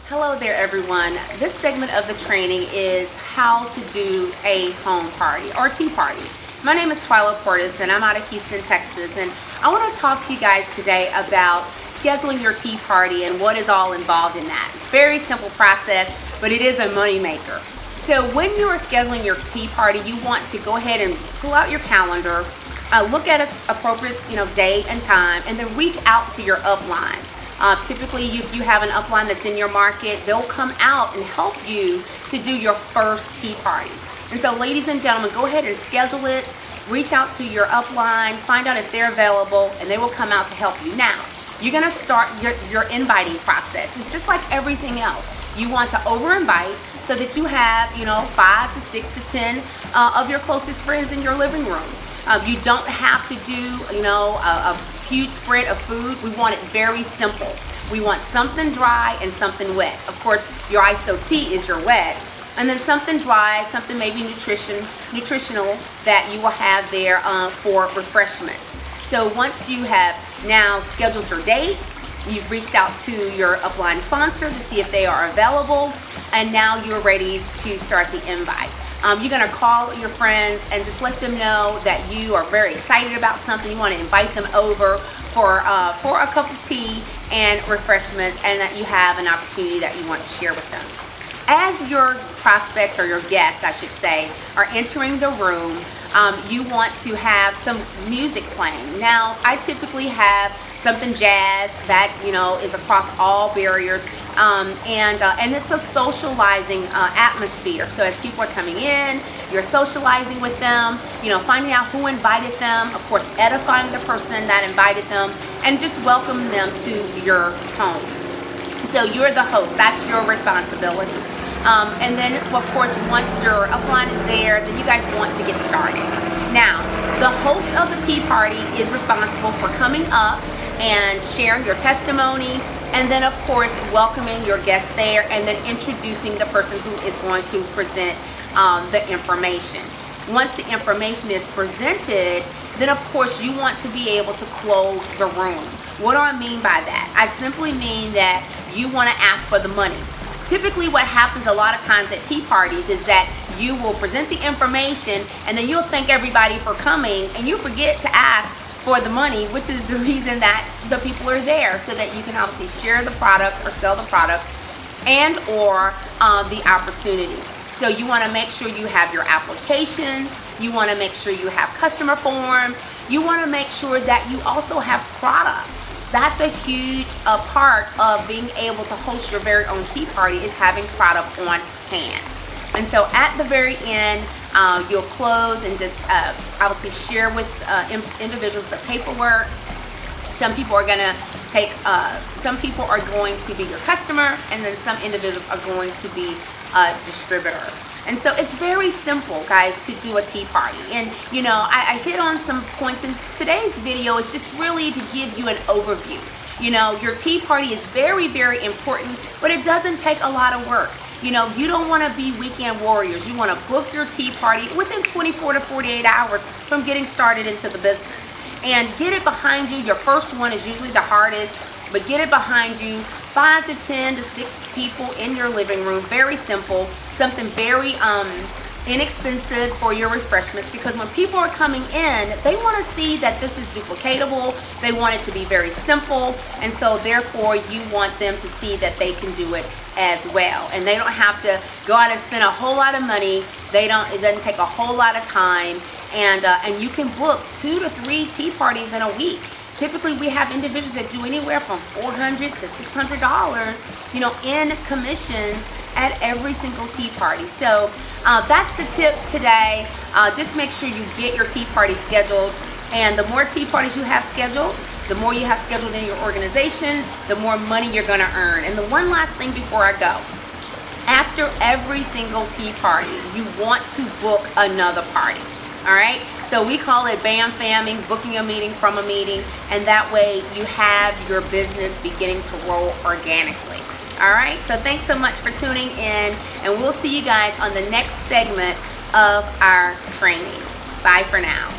Hello there everyone. This segment of the training is how to do a home party or tea party. My name is Twila Portis and I'm out of Houston, Texas, and I want to talk to you guys today about scheduling your tea party and what is all involved in that. It's a very simple process, but it is a money maker. So when you are scheduling your tea party, you want to go ahead and pull out your calendar, look at an appropriate date and time, and then reach out to your upline. Typically, if you have an upline that's in your market, they'll come out and help you to do your first tea party. And so, ladies and gentlemen, go ahead and schedule it. Reach out to your upline, find out if they're available, and they will come out to help you. Now, you're going to start your inviting process. It's just like everything else. You want to over-invite so that you have, 5 to 6 to 10 of your closest friends in your living room. You don't have to do, a huge spread of food. We want it very simple. We want something dry and something wet. Of course, your IASO tea is your wet. And then something dry, something maybe nutritional that you will have there for refreshments. So once you have now scheduled your date, you've reached out to your upline sponsor to see if they are available, and now you're ready to start the invite. You're going to call your friends and just let them know that you are very excited about something. You want to invite them over for a cup of tea and refreshments, and that you have an opportunity that you want to share with them. As your prospects, or your guests I should say, are entering the room, you want to have some music playing. Now, I typically have something jazz that is across all barriers, and it's a socializing atmosphere. So as people are coming in, you're socializing with them, finding out who invited them, of course edifying the person that invited them, and just welcoming them to your home. So you're the host, that's your responsibility. And then of course once your upline is there, then you guys want to get started. Now, the host of the tea party is responsible for coming up and sharing your testimony, and then of course welcoming your guests there, and then introducing the person who is going to present the information. Once the information is presented, then of course you want to be able to close the room. What do I mean by that? I simply mean that you want to ask for the money. Typically what happens a lot of times at tea parties is that you will present the information and then you'll thank everybody for coming, and you forget to ask for the money, which is the reason that the people are there, so that you can obviously share the products or sell the products and or the opportunity. So you want to make sure you have your applications, you want to make sure you have customer forms, you want to make sure that you also have product. That's a huge part of being able to host your very own tea party, is having product on hand. And so at the very end, you'll close and just obviously share with individuals the paperwork. Some people are going to take, some people are going to be your customer, and then some individuals are going to be a distributor. And so it's very simple, guys, to do a tea party. And I hit on some points in today's video. Is just really to give you an overview. Your tea party is very, very important, but it doesn't take a lot of work. You don't want to be weekend warriors. You want to book your tea party within 24 to 48 hours from getting started into the business, and get it behind you. Your first one is usually the hardest, but get it behind you. 5 to 10 to 6 people in your living room. Very simple. Something very inexpensive for your refreshments, because when people are coming in, they want to see that this is duplicatable. They want it to be very simple, and so therefore you want them to see that they can do it as well, and they don't have to go out and spend a whole lot of money. It doesn't take a whole lot of time, and you can book 2 to 3 tea parties in a week. Typically, we have individuals that do anywhere from $400 to $600, in commissions at every single tea party. So that's the tip today. Just make sure you get your tea party scheduled, and the more tea parties you have scheduled, the more you have scheduled in your organization, the more money you're going to earn. And the one last thing before I go, after every single tea party, you want to book another party. All right? So we call it BAM famming, booking a meeting from a meeting, and that way you have your business beginning to roll organically. All right? So thanks so much for tuning in, and we'll see you guys on the next segment of our training. Bye for now.